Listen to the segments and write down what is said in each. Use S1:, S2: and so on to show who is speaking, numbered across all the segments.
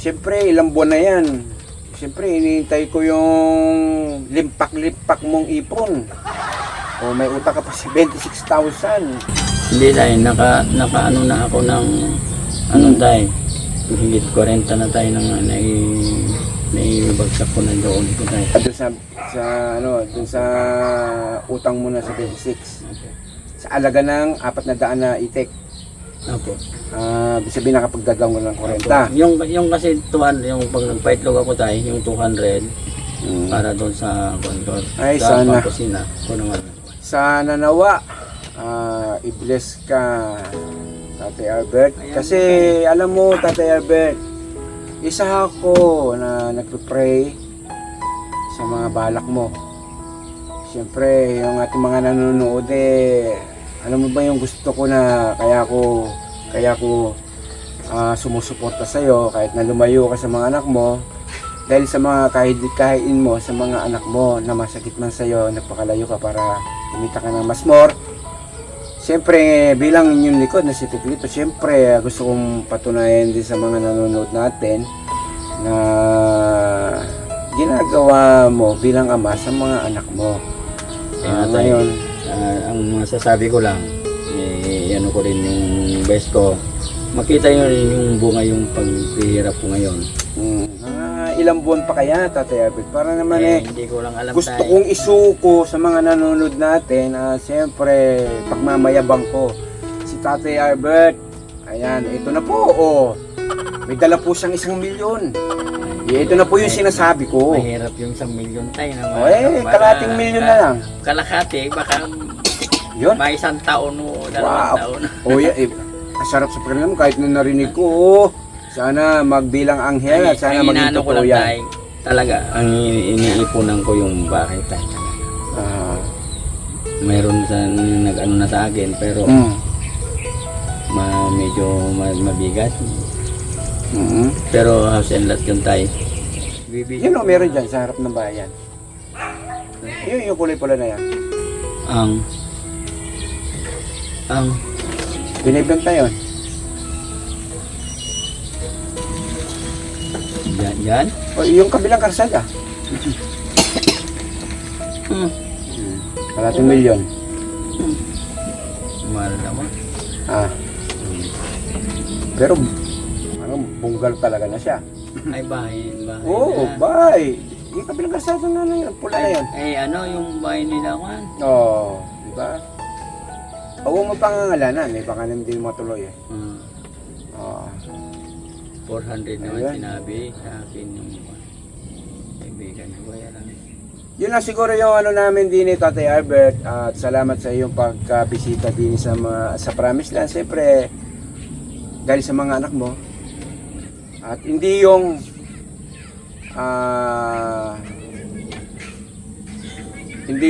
S1: Siyempre, ilang buwan na yan. Siyempre, hinihintay ko yung limpak-limpak mong ipon. O may utang ka pa si 26,000.
S2: Hindi tayo, naka ano na ako ng, ano tayo, higit 40 na tayo ng naibagsak ko na doon ko tayo.
S1: Doon sa utang mo na sa 26. Sa alaga ng 400 na itik.
S2: Opo.
S1: Sabihin nakapagdagang mo ng 40.
S2: Opo. Yung kasi 200, yung pag nagpaitlog ako tayo, yung 200, para doon sa kontor.
S1: Ay,
S2: sa
S1: sana.
S2: kusina, ko naman.
S1: Sana nawa, i-bless ka, Tatay Albert. Kasi alam mo, Tatay Albert, isa ako na nagpe-pray sa mga balak mo. Siyempre, yung ating mga nanonood alam mo ba yung gusto ko na kaya ko sumusuporta sa iyo kahit na lumayo ka sa mga anak mo dahil sa mga kahit-kahiin mo sa mga anak mo na masakit man sa iyo, nagpakalayo ka para kumita ka ng mas more. Siyempre, bilang inyong likod na si Tiklito, siyempre gusto kong patunayan din sa mga nanonood natin na ginagawa mo bilang ama sa mga anak mo. Ngayon,
S2: ang masasabi ko lang, ano ko rin yung best ko, makita nyo rin yung bunga yung paghihirap ko ngayon.
S1: Ilang buwan pa kaya, Tatay Albert? Para naman
S2: hindi ko lang alam
S1: gusto
S2: tayo.
S1: kong isuko sa mga nanonood natin, siyempre, pagmamayabang ko. Si Tatay Albert, ayan, ito na po, may dala po siyang 1 milyon. Ito na po yung sinasabi ko.
S2: Mahirap yung 1 milyon tayo naman.
S1: Kalating milyon na lang.
S2: Kalahati, baka
S1: Yun.
S2: may 1 taon o 2 taon.
S1: Sarap sa pakiramdam kahit nung narinig ko, sana magbilang anghel at sana maging
S2: Inaano ko
S1: totoo
S2: lang
S1: yan.
S2: tayo, talaga, ang iniipunan ko yung bahay tayo. Mayroon sa nag-ano na sa akin, pero medyo mabigat. Pero house and lot yun tayo.
S1: Yun meron dyan sa harap ng bayan. Yung kulay pula na yan.
S2: Ang
S1: Binibenta yun.
S2: yan?
S1: O yung kabilang karsada. Kalating milyon.
S2: Mahal naman.
S1: Pero bunggal talaga na siya.
S2: Ay, bahay.
S1: Oo, bahay. Yung kabilang karsada na yun, pula na yun.
S2: Ano yung bahay nila ko?
S1: Di ba? Huwag mo pangangalanan, may baka naman din matuloy
S2: 400 naman
S1: Ayan.
S2: sinabi sa akin yung kaibigan ko.
S1: Yun na siguro yung namin din Tatay Albert, at salamat sa iyong pagkabisita din sa Promised Land. Siyempre, dahil sa mga anak mo. At hindi yung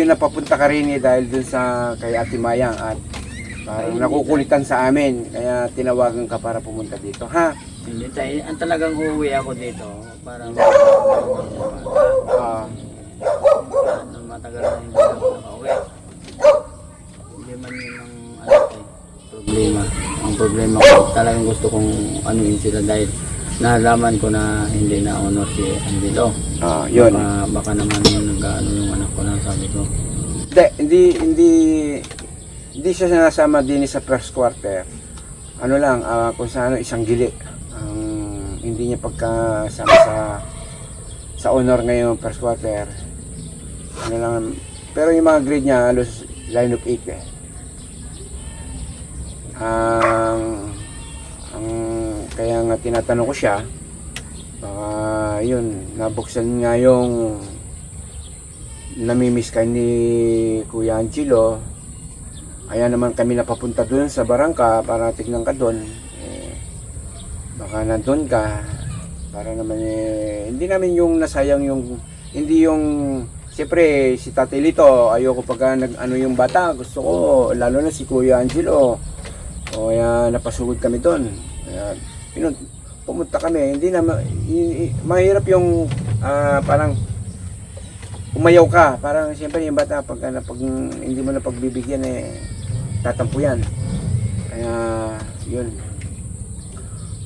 S1: napapunta ka rin dahil dun sa kay Ate Mayang at parang nakukulitan sa amin. Kaya tinawagan ka para pumunta dito, ha?
S2: Hindi tayo, ang talagang uuwi ako dito para matagal na hindi ako nakauwi. Hindi man yun ang problema. Ang problema ko, talagang gusto kong anuin sila dahil nalaman ko na hindi na honor si Angelo.
S1: Yun.
S2: Baka naman nag-ano yung anak ko na sabi ko.
S1: Hindi siya sinasama din sa first quarter. Ano lang, kung sa isang gili. Hindi niya pagkasama sa honor ngayong first quarter. Ano lang, pero yung mga grade niya halos line of 8 kaya nga tinatanong ko siya, baka yun, nabuksan nga yung namimiss ka ni Kuya Angelo. Kaya naman kami napapunta dun sa barangka para tignan ka dun. Baka nandun ka para naman hindi namin yung nasayang yung hindi yung siyempre si Tatay Lito ayoko pagka nag-ano yung bata, gusto ko lalo na si Kuya Angelo kaya napasugod kami doon. Kaya pumunta kami, hindi na mahirap yung parang umayaw ka, parang siyempre yung bata pag hindi mo na pagbibigyan tatampo yan. Kaya yun.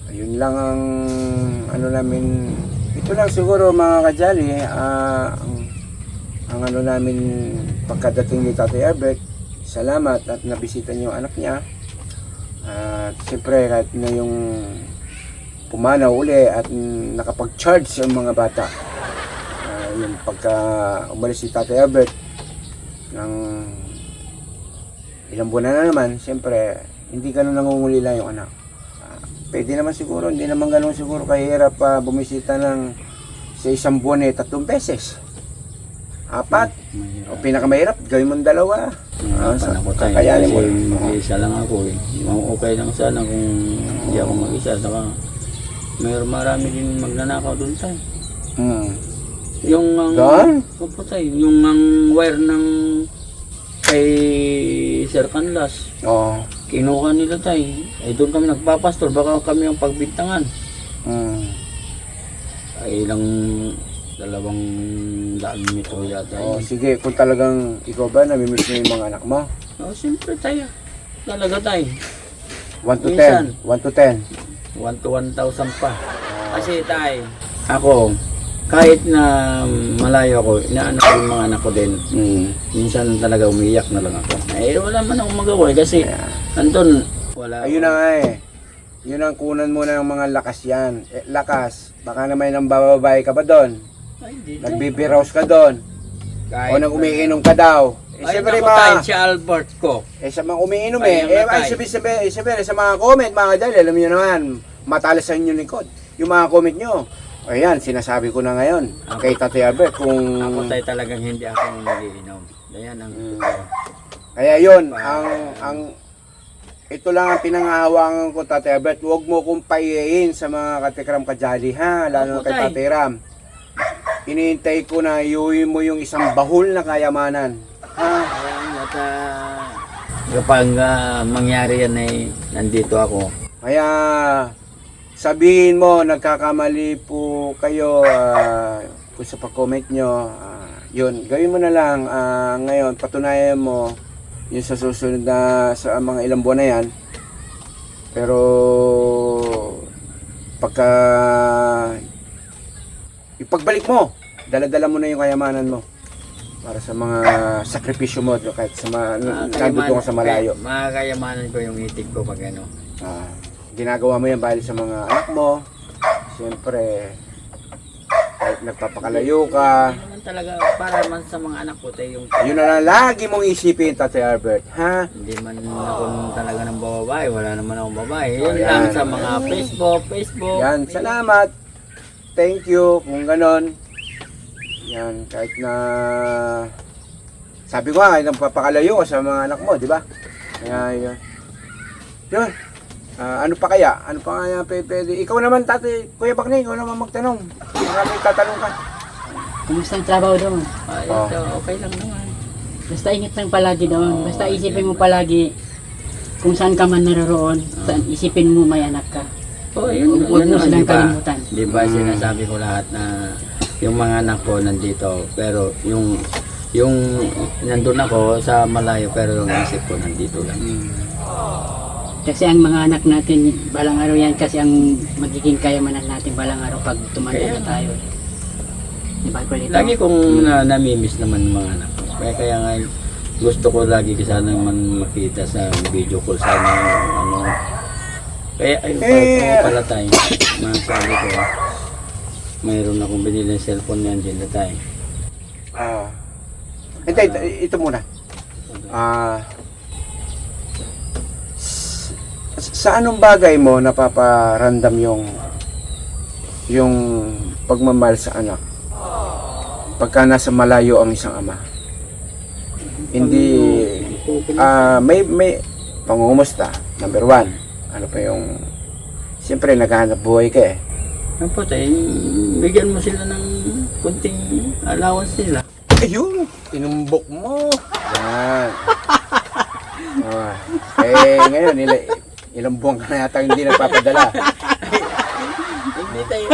S1: Ayun lang ang ano namin. Ito lang siguro mga kajali, ang ano namin pagkadating ni Tatay Albert, salamat at nabisita niyo ang anak niya. At siyempre kahit na yung pumanaw uli at nakapag-charge ang mga bata. Yung pagka umalis si Tatay Albert ng ilang buwan na naman, siyempre hindi ganun nangungulila yung anak. Pwede naman siguro, hindi naman ganun siguro kahirap bumisita ng sa isang buwan 3 beses. 4. O pinakamahirap, gawin mong 2.
S2: Ako tayo,
S1: kakayanin mo.
S2: kasi mag-isa lang ako eh. Okay lang sana kung hindi ako mag-isa. Saka marami din magnanakaw doon tayo. Yung
S1: Doon?
S2: Opo tayo, yung ang wire ng kay Sir Canlas.
S1: Oo.
S2: Kinuha nila tayo. Doon kami nagpapastol, baka kami ang pagbintangan. Ay ilang 200 metro yata.
S1: Sige, kung talagang ikaw ba namimiss mo yung mga anak mo?
S2: Siyempre tayo. Talaga tayo.
S1: 1 to
S2: Minsan.
S1: 10. 1 to 10.
S2: 1 to 1,000 pa. Kasi tayo, ako, kahit na malayo ako, inaano ko yung mga anak ko din. Minsan talaga umiiyak na lang ako. Wala man akong magawa kasi, Anton, wala.
S1: Ayun na nga eh. Yun ang kunan mo ng mga lakas yan. Lakas. Baka naman nang bababay ka pa doon. Nagbibiraws ka doon. O nang umiinom ka daw. Siyempre
S2: tayo si Albert ko.
S1: sa mga umiinom sabihin sa mga comment mga kadali, alam niyo naman, matalas sa inyo likod. Yung mga comment nyo. Ayan, sinasabi ko na ngayon. Kay Tatay Albert kung...
S2: Ako tayo talagang hindi ako nagiinom. Ayan ang...
S1: Kaya yun, ang ito lang ang pinangahawangan ko, Tatay Albert. Huwag mo kong paiyayin sa mga katikram kajali, ha? Lalo na kay Tatay Ram. Hinihintay ko na iuwi mo yung isang bahul na kayamanan. Ha?
S2: Kapag mangyari yan ay nandito ako.
S1: Kaya sabihin mo, nagkakamali po kayo kung sa pag-comment nyo. Yun, gawin mo na lang ngayon, patunayan mo yung sa susunod na sa mga ilang buwan na yan. Pero pagka ipagbalik mo, dala-dala mo na yung kayamanan mo para sa mga sakripisyo mo kahit sa nandito ka sa malayo.
S2: Makakayamanan ko yung itik ko pag ano.
S1: Ginagawa mo yan bali sa mga anak mo. Siyempre kahit nagpapakalayo ka,
S2: Hindi naman talaga para man sa mga anak ko tayo yung...
S1: yun na lang lagi mong isipin, Tatay Albert, ha?
S2: Hindi man ako talaga ng babae, wala naman akong babae. Yun
S1: Ayan.
S2: lang sa mga Facebook.
S1: Yan, salamat. Thank you kung ganon. Yan, kahit na sabi ko nga, kahit nagpapakalayo ka sa mga anak mo, di ba? Kaya yun. Yun. Ano pa kaya? Ano pa kaya pwede? Ikaw naman, Tatay, Kuya Bakni, ikaw naman magtanong. Maraming tatanong ka.
S3: Kumusta ang trabaho doon?
S2: Ito, okay lang naman.
S3: Basta ingat lang palagi doon. Basta isipin mo palagi kung saan ka man naroroon. Isipin mo may anak ka.
S2: Yun,
S3: Huwag mo
S2: yun,
S3: silang
S2: diba?
S3: kalimutan.
S2: Di ba sinasabi ko lahat na yung mga anak ko nandito, pero yung nandun ako sa malayo, pero yung isip ko nandito lang.
S3: Kasi ang mga anak natin, balang araw yan kasi ang magiging kayamanan natin balang araw pag tumanda na tayo. Diba, Kulito?
S2: Lagi kong namimiss naman ng mga anak ko. Kaya nga gusto ko lagi sana naman makita sa video call sana ano. Kaya ayun pala tayo. Masabi ko, mayroon akong binili ng cellphone niyan din na tayo.
S1: Ito muna. Sa anong bagay mo napaparamdam yung pagmamahal sa anak pagka nasa malayo ang isang ama? Hindi may pangungumusta, number 1. Ano pa yung siyempre naghahanap buhay ka eh.
S2: Ano po tayo, bigyan mo sila ng kunting allowance nila.
S1: Ayun, tinumbok mo. Yan. Ngayon ilang buwan ka na yata hindi nagpapadala.
S2: Hindi tayo.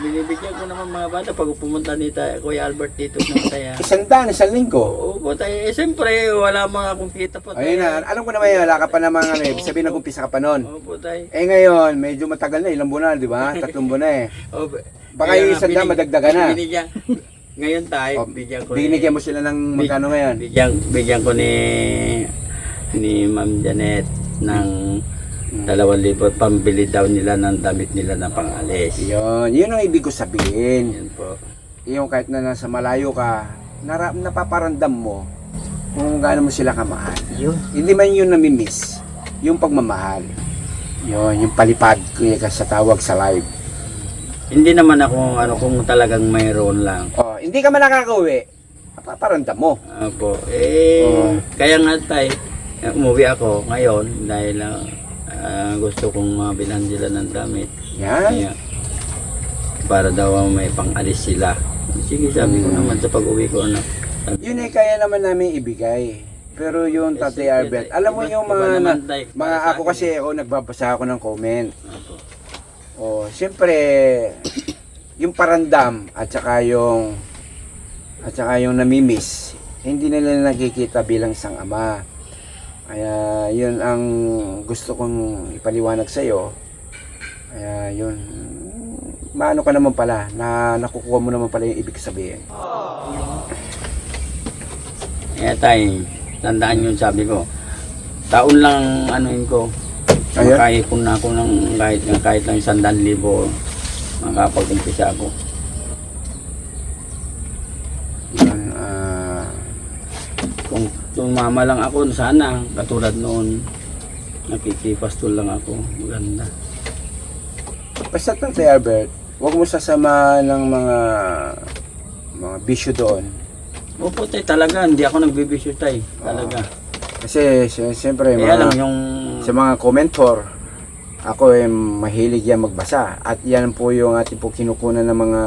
S2: binibigyan ko naman mga bata pag pumunta ni Kuya Albert dito na kaya.
S1: 100, isang linggo.
S2: Oo, tayo. Siyempre, wala mga akong kita po tayo.
S1: Ayun na, alam ko naman yun, wala ka pa namang ano, ibig sabihin nag-umpisa ka pa noon.
S2: Opo tayo.
S1: Eh ngayon, medyo matagal na, ilang buwan na, di ba? 3 buwan na eh.
S2: Opo.
S1: Baka yung 100 madagdagan na.
S2: Binigyan. Ngayon tayo,
S1: O,
S2: bigyan ko
S1: binigyan mo sila ng magkano ngayon?
S2: Bigyan ko ni Ma'am Janet ng 2,000 pambili daw nila ng damit nila na pangalis.
S1: Yun ang ibig ko sabihin.
S2: Yan po.
S1: Yung kahit na nasa malayo ka, napaparandam mo kung gaano mo sila kamahal.
S3: Yun.
S1: Hindi man yun namimiss, yung pagmamahal. Yun, yung palipad kuya sa tawag sa live.
S2: Hindi naman ako kung talagang mayroon lang.
S1: Oh, hindi ka man nakakauwi, napaparandam mo.
S2: Opo.
S1: Oo.
S2: Kaya nga tayo, umuwi ako ngayon dahil gusto kong mabilhan sila ng damit.
S1: Yan.
S2: Kaya, para daw may pang-alis sila. Sige, sabi ko naman sa pag-uwi ko,
S1: Yun ay kaya naman namin ibigay. Pero yung Tatay Albert, alam mo yung mga ako kasi ako nagbabasa ako ng comment. Oh, siyempre yung parandam at saka yung namimiss, hindi nila nakikita bilang isang ama. Kaya yun ang gusto kong ipaliwanag sa iyo. Kaya yun, maano ka naman pala, na nakukuha mo naman pala yung ibig sabihin.
S2: Kaya tayo, tandaan yun sabi ko. Taon lang anuin ko.
S1: Ayan.
S2: Makaipon na ako ng kahit lang 100,000 makapag-umpisa ako.
S1: Yun,
S2: Kung tumama lang ako sana, katulad noon, nakikipastol lang ako. Maganda.
S1: basta Tatay Albert, huwag mo sasama ng mga bisyo doon.
S2: Opo tayo talaga, hindi ako nagbibisyo tayo. Talaga.
S1: Kasi siyempre
S2: Kaya lang yung
S1: sa mga commentor, ako ay mahilig yan magbasa at yan po yung ating po kinukunan ng mga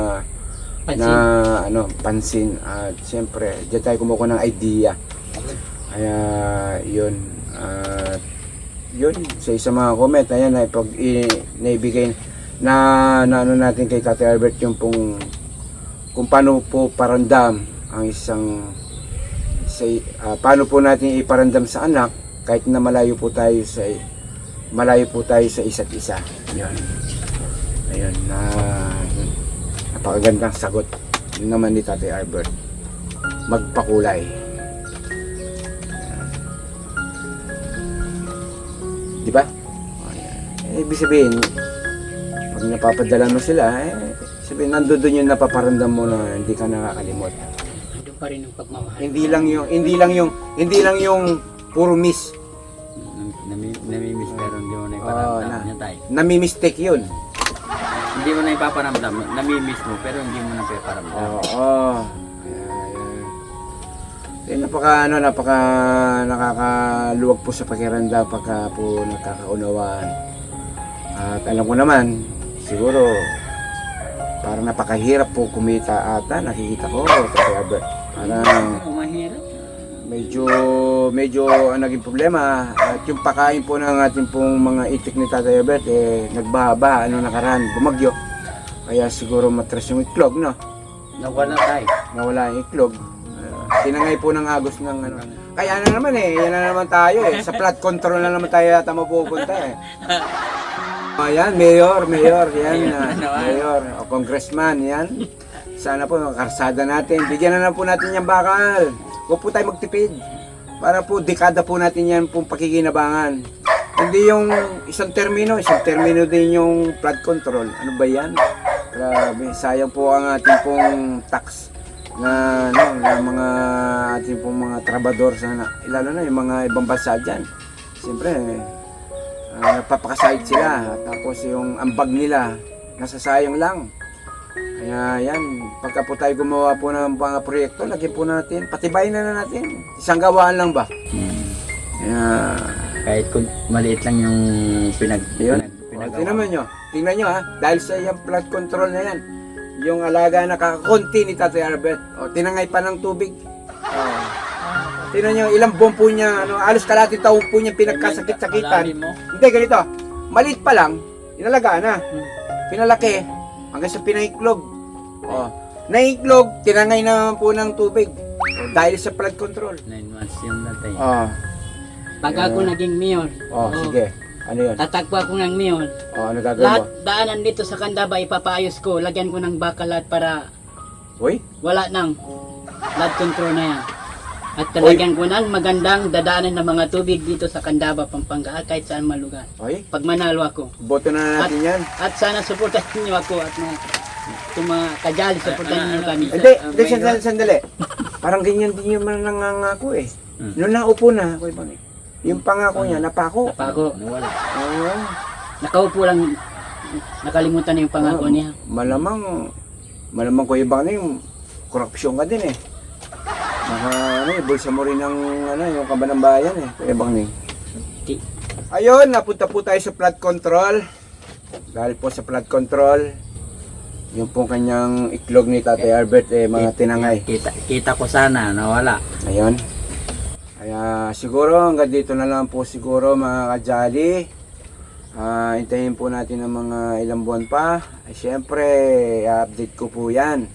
S1: pansin at siyempre diyan tayo kumukuha ng idea. Kaya yun sa isang mga comment ayan na pag naibigay na ano natin kay Tatay Albert yung pong kung paano po parandam ang paano po natin iparandam sa anak kahit na malayo po tayo sa isa't isa. Yun. Ayun yun. Napakagandang sagot yun naman ni Tatay Albert. Magpakulay. Di ba? Ibig sabihin, pag napapadala mo sila, sabihin, nandoon yung napaparandam mo na hindi ka nakakalimot.
S3: Nandun pa rin yung pagmamahal.
S1: Hindi lang yung puro miss.
S2: namimiss pero hindi mo na iparamdam niya tayo.
S1: Nami-mistake yun.
S2: Hindi mo na ipaparamdam, namimiss mo pero hindi mo na ipaparamdam.
S1: Oo. Napaka nakakaluwag po sa pakiramdam pagka po nakakaunawaan. At alam ko naman, siguro parang napakahirap po kumita ata, nakikita ko, Tatay Albert. Parang
S2: Mahirap.
S1: medyo ang naging problema at yung pakain po ng ating pong mga itik ni Tatay Albert nagbaba nakaraan, bumagyo. Kaya siguro matras yung itlog, no?
S2: Nawala tayo.
S1: Nawala yung itlog. Tinangay po ng agos ng ano. Kaya na naman yan na naman tayo sa flood control na naman tayo yata mapupunta Ayan, mayor, yan, mayor, o congressman, yan. Sana po, karsada natin, bigyan na po natin yung bakal. Huwag po tayo magtipid. Para po, dekada po natin yan pong pakikinabangan. Hindi yung isang termino din yung flood control. Ano ba yan? Grabe, sayang po ang ating pong tax na mga ating pong mga trabador sana. Lalo na yung mga ibang bansa dyan. Siyempre, nagpapakasahid sila. Tapos yung ambag nila, nasasayang lang. Kaya yan, pagka po tayo gumawa po ng mga proyekto, lagyan po natin, patibayin na natin. Isang gawaan lang ba? Kaya,
S2: Kahit kung maliit lang yung
S1: yun. Tingnan nyo ha, dahil sa yung flood control na yan, yung alaga na kakakunti ni Tatay Albert, tinangay pa ng tubig. Tingnan nyo, ilang buwan po niya, alos kalahati taon po niya pinagkasakit-sakitan. Hindi, ganito, maliit pa lang, inalagaan na, pinalaki, Hanggang sa pinaiklog. Oh. Naiklog, tinangay naman po ng tubig. Dahil sa flood control.
S2: 9 months yun natin.
S1: Oh.
S3: Pag ako naging mayor,
S1: Oh, sige. Ano yun?
S3: tatakbo ako ng mayor,
S1: Oh, ano gagawin
S3: lahat
S1: mo?
S3: daanan dito sa Candaba ipapaayos ko, lagyan ko ng bakalat para
S1: Uy?
S3: wala nang flood control na yan. At talagyan ko ng magandang dadaanan ng mga tubig dito sa Candaba, Pampanga, kahit saan man lugar.
S1: Uy?
S3: Pag manalo ako.
S1: Boto na natin yan.
S3: At sana suportahan niyo ako at itong mga kajali, suportahan niyo kami.
S1: Hindi, sandali. Parang ganyan din yung mga nangangako eh. Noong naupo na, Kuya Bang, yung pangako niya, napako.
S3: Napako.
S2: Nawala.
S1: Oo.
S3: Nakaupo lang, nakalimutan na yung pangako niya.
S1: Malamang Kuya Bang, yung korupsyon ka din eh. Bulsa mo rin yung kaban ng bayan eh, Kuya Bang.
S3: Di-
S1: Ayun, napunta po tayo sa flood control. Dahil po sa flood control, yung pong kanyang iklog ni Tatay Albert mga tinangay.
S2: Kita ko sana, nawala.
S1: Ayun. Kaya siguro hanggang dito na lang po siguro mga kajali. Hintayin po natin ng mga ilang buwan pa. Siyempre, i-update ko po yan.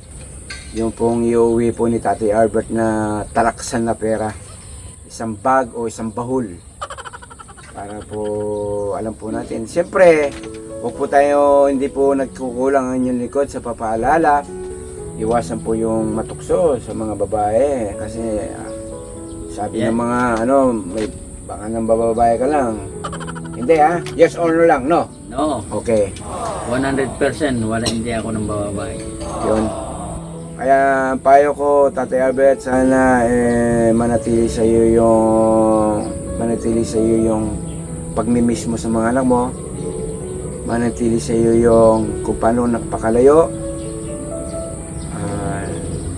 S1: Yung pong iuwi po ni Tatay Albert na talaksan na pera. Isang bag o isang bahul. Para po alam po natin. Siyempre, huwag po tayo hindi po nagkukulang ang inyong likod sa papaalala. Iwasan po yung matukso sa mga babae. Kasi sabi ng mga may baka ng babae ka lang. Hindi yes or no lang, no?
S2: No,
S1: Okay.
S2: 100% wala, hindi ako ng bababae.
S1: Yun. Kaya ang payo ko, Tatay Albert, sana manatili sa iyo yung pagmimiss mo sa mga anak mo. Manatili sa iyo yung kung paano nakapakalayo.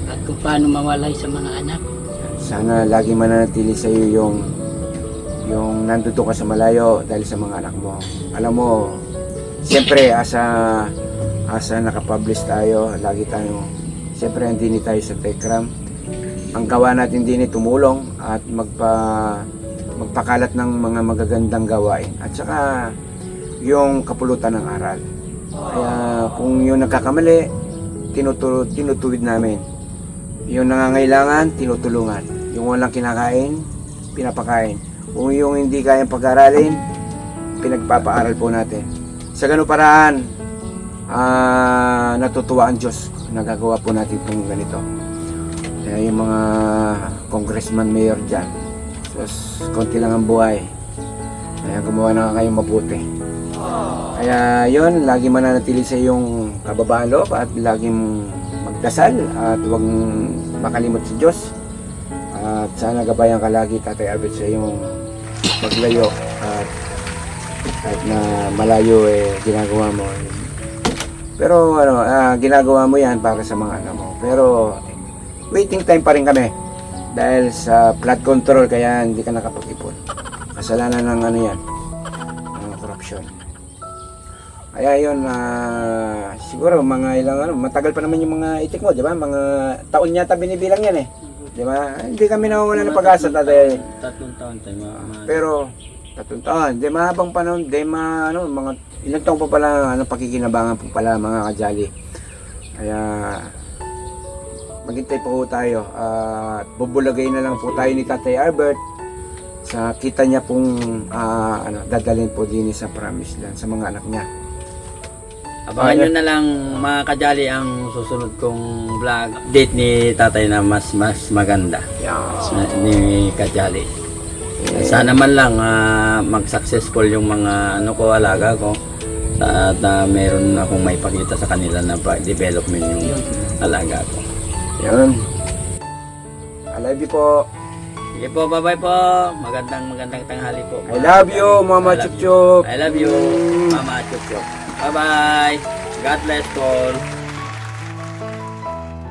S3: At kung paano mawalay sa mga anak.
S1: Sana lagi mananatili sa iyo yung nandoon ka sa malayo dahil sa mga anak mo. Alam mo, siyempre asa nakapublish tayo, lagi tayo. Siyempre andini tayo sa Tekram. Ang gawa natin din ay tumulong at magpakalat ng mga magagandang gawain. At saka yung kapulutan ng aral. Kaya kung yung nagkakamali, tinutuwid namin. Yung nangangailangan, tinutulungan. Yung walang kinakain, pinapakain. Kung yung hindi kayang pag-aralin, pinagpapaaral po natin. Sa ganung paraan, natutuwa ang Diyos. Nagagawa po natin itong ganito. Kaya yung mga congressman, mayor dyan, konti lang ang buhay. Kaya gumawa na kayong mabuti. Kaya yun, lagi mananatili sa iyong kababaan loob at laging magdasal at huwag makalimot sa Diyos. At sana gabayan ka lagi, Tatay Albert, sa iyong paglayo at kahit na malayo ginagawa mo. Pero ginagawa mo yan para sa mga anak mo. Pero waiting time pa rin kami dahil sa flood control kaya hindi ka nakapag-ipon. Kasalanan ng yan, ng korupsyon. Kaya yun, siguro mga ilang matagal pa naman yung mga itik mo, di ba? Mga taon yata binibilang yan eh. Di ba? Hindi kami nawawala ng pag-asa, Tatay.
S2: 3 taon tayo.
S1: Pero 3 taon, di mahabang panahon, di mga ilang taon pa pala pakikinabangan po pala mga kajali. Kaya maghintay po tayo at bubulagay na lang po tayo ni Tatay Albert sa kita niya pong dadalhin po din sa Promised Land sa mga anak niya.
S2: Abangan nyo na lang mga kajali ang susunod kong vlog update ni tatay na mas maganda ni kajali. Sana man lang mag-successful yung mga alaga ko at meron akong may pakita sa kanila na development yung alaga ko.
S1: Yun. I love you po.
S2: Sige po, bye-bye po. Magandang tanghali po.
S1: I love you, Mama Chup Chup.
S2: I love you, Mama Chup Chup. Bye-bye. God bless all.